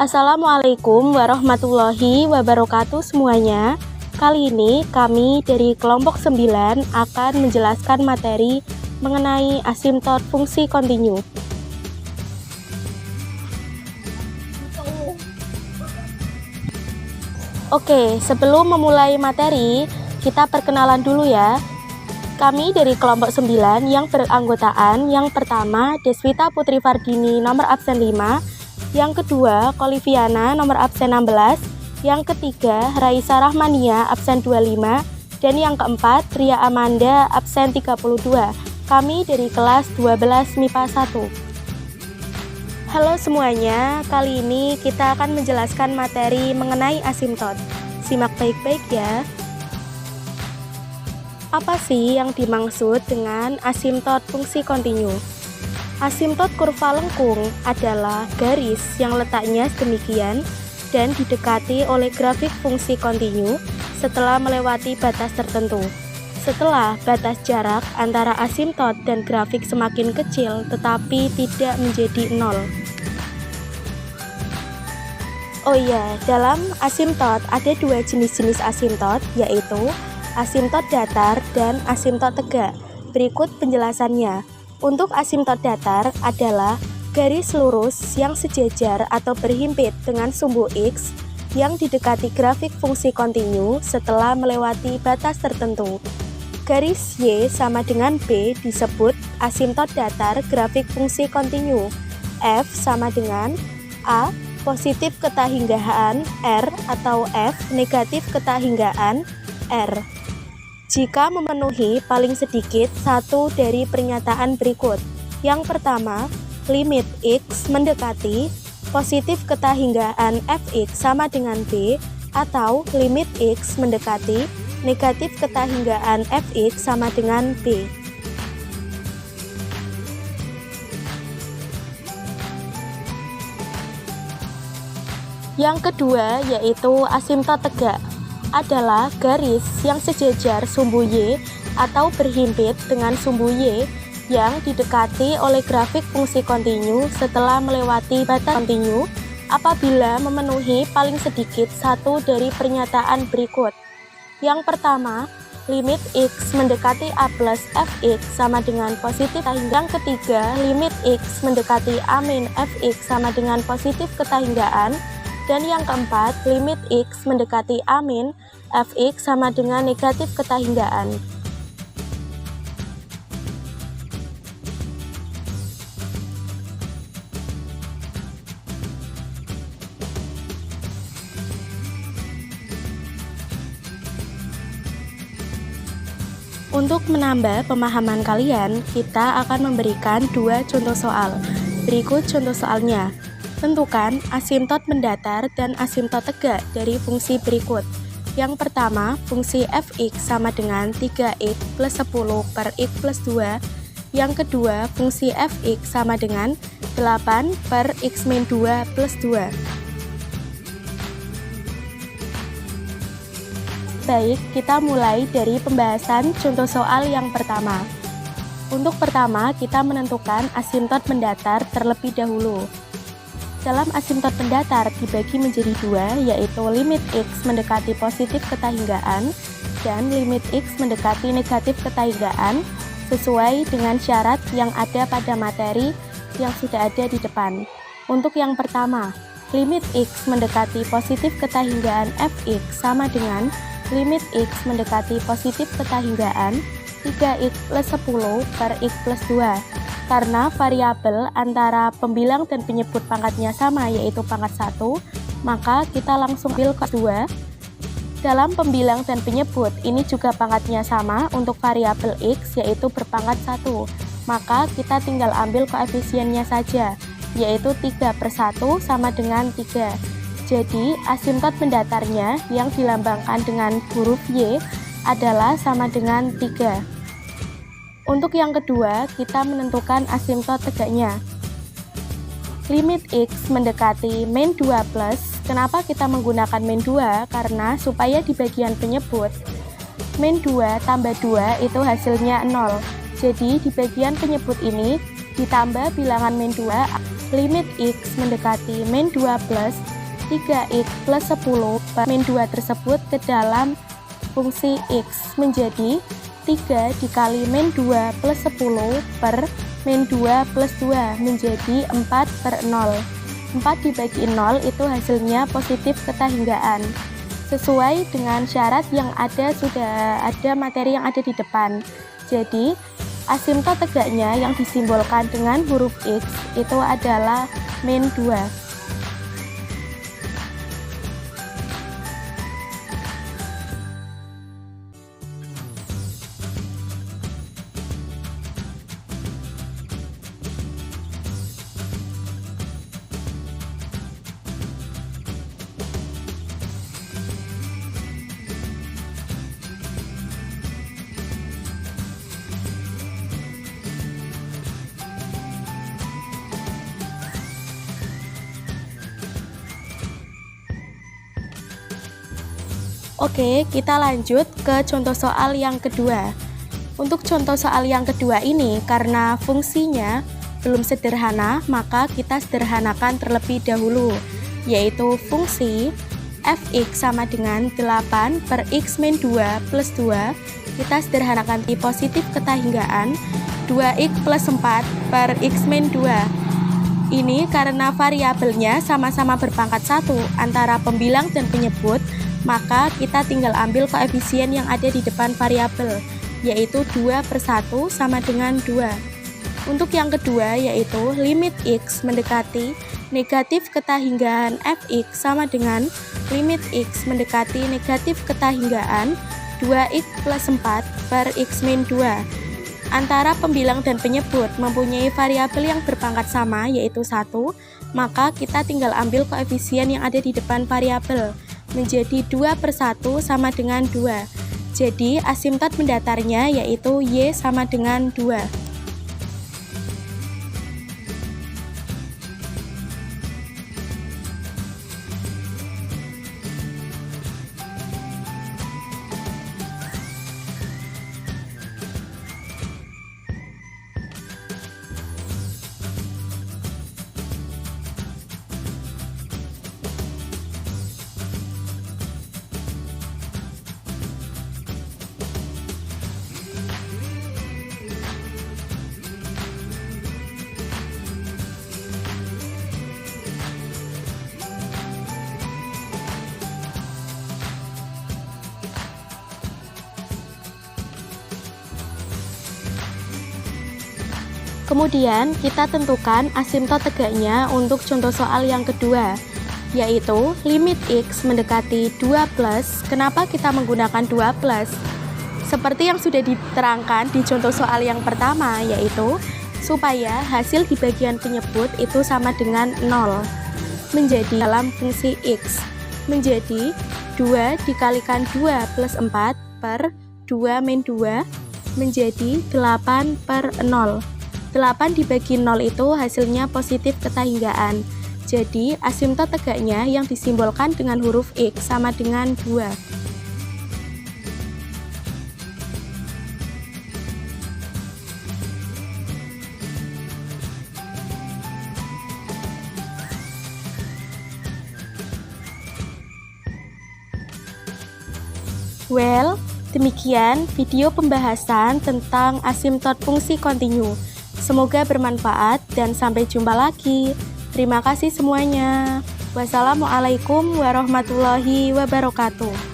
Assalamualaikum warahmatullahi wabarakatuh semuanya. Kali ini kami dari kelompok 9 akan menjelaskan materi mengenai asimtot fungsi kontinu. Oke, sebelum memulai materi, kita perkenalan dulu ya. Kami dari kelompok 9 yang beranggotaan yang pertama Deswita Putri Fardini nomor absen 5, yang kedua Koliviana nomor absen 16, yang ketiga Raisa Rahmania absen 25, dan yang keempat Ria Amanda absen 32. Kami dari kelas 12 MIPA 1. Halo semuanya, kali ini kita akan menjelaskan materi mengenai asimtot. Simak baik-baik ya. Apa sih yang dimaksud dengan asimtot fungsi kontinu? Asimtot kurva lengkung adalah garis yang letaknya demikian dan didekati oleh grafik fungsi kontinu setelah melewati batas tertentu. Setelah batas jarak antara asimtot dan grafik semakin kecil tetapi tidak menjadi nol. Oh iya, dalam asimtot ada dua jenis-jenis asimtot, yaitu asimtot datar dan asimtot tegak. Berikut penjelasannya. Untuk asimtot datar adalah garis lurus yang sejajar atau berhimpit dengan sumbu X yang didekati grafik fungsi kontinu setelah melewati batas tertentu. Garis Y sama dengan B disebut asimtot datar grafik fungsi kontinu. F sama dengan A positif ketahinggaan R atau F negatif ketahinggaan R. Jika memenuhi paling sedikit satu dari pernyataan berikut. Yang pertama, limit X mendekati positif ketahinggaan Fx sama dengan B, atau limit X mendekati negatif ketahinggaan Fx sama dengan B. Yang kedua yaitu asimtot tegak, adalah garis yang sejajar sumbu Y atau berhimpit dengan sumbu Y yang didekati oleh grafik fungsi kontinu setelah melewati batas kontinu apabila memenuhi paling sedikit satu dari pernyataan berikut. Yang pertama, limit X mendekati A plus Fx sama dengan positif. Yang ketiga, limit X mendekati A min Fx sama dengan positif ketahinggaan. Dan yang keempat, limit X mendekati A min Fx sama dengan negatif ketahinggaan. Untuk menambah pemahaman kalian, kita akan memberikan dua contoh soal. Berikut contoh soalnya. Tentukan asimtot mendatar dan asimtot tegak dari fungsi berikut. Yang pertama, fungsi Fx sama dengan 3x plus 10 per x plus 2. Yang kedua, fungsi Fx sama dengan 8 per x min 2 plus 2. Baik, kita mulai dari pembahasan contoh soal yang pertama. Untuk pertama, kita menentukan asimtot mendatar terlebih dahulu. Dalam asimtot mendatar dibagi menjadi dua, yaitu limit X mendekati positif ketahinggaan dan limit X mendekati negatif ketahinggaan sesuai dengan syarat yang ada pada materi yang sudah ada di depan. Untuk yang pertama, limit X mendekati positif ketahinggaan Fx sama dengan limit X mendekati positif ketahinggaan 3x plus 10 per x plus 2. Karena variabel antara pembilang dan penyebut pangkatnya sama, yaitu pangkat 1, maka kita langsung ambil kelas 2. Dalam pembilang dan penyebut, ini juga pangkatnya sama untuk variabel X, yaitu berpangkat 1. Maka kita tinggal ambil koefisiennya saja, yaitu 3/1 sama dengan 3. Jadi, asimtot mendatarnya yang dilambangkan dengan huruf Y adalah sama dengan 3. Untuk yang kedua, kita menentukan asimtot tegaknya. Limit X mendekati min 2 plus. Kenapa kita menggunakan min 2? Karena supaya di bagian penyebut, min 2 tambah 2 itu hasilnya 0. Jadi di bagian penyebut ini ditambah bilangan min 2 limit X mendekati min 2 plus 3X plus 10 per min 2 tersebut ke dalam fungsi X menjadi 3 dikali min 2 plus 10 per min 2 plus 2 menjadi 4 per 0. 4 dibagi 0 itu hasilnya positif ketahinggaan. Sesuai dengan syarat yang ada, sudah ada materi yang ada di depan. Jadi, asimtot tegaknya yang disimbolkan dengan huruf X itu adalah min 2. Oke, kita lanjut ke contoh soal yang kedua. Untuk contoh soal yang kedua ini, karena fungsinya belum sederhana, maka kita sederhanakan terlebih dahulu, yaitu fungsi fx sama dengan 8 per x min 2 plus 2, kita sederhanakan di positif ketahinggaan 2x plus 4 per x min 2. Ini karena variabelnya sama-sama berpangkat 1 antara pembilang dan penyebut, maka kita tinggal ambil koefisien yang ada di depan variabel, yaitu 2 per 1 sama dengan 2. Untuk yang kedua, yaitu limit X mendekati negatif ketahinggaan fx sama dengan limit X mendekati negatif ketahinggaan 2x plus 4 per x min 2. Antara pembilang dan penyebut mempunyai variabel yang berpangkat sama, yaitu 1, maka kita tinggal ambil koefisien yang ada di depan variabel, menjadi 2 per 1 sama dengan 2. Jadi asimtot mendatarnya yaitu Y sama dengan 2. Kemudian kita tentukan asimtot tegaknya untuk contoh soal yang kedua, yaitu limit X mendekati 2 plus. Kenapa kita menggunakan 2 plus? Seperti yang sudah diterangkan di contoh soal yang pertama, yaitu supaya hasil di bagian penyebut itu sama dengan 0, menjadi dalam fungsi X, menjadi 2 dikalikan 2 plus 4 per 2 min 2 menjadi 8 per 0. 8 dibagi 0 itu hasilnya positif ketahinggaan. Jadi asimtot tegaknya yang disimbolkan dengan huruf X sama dengan 2. Well, demikian video pembahasan tentang asimtot fungsi kontinu. Semoga bermanfaat dan sampai jumpa lagi. Terima kasih semuanya. Wassalamualaikum warahmatullahi wabarakatuh.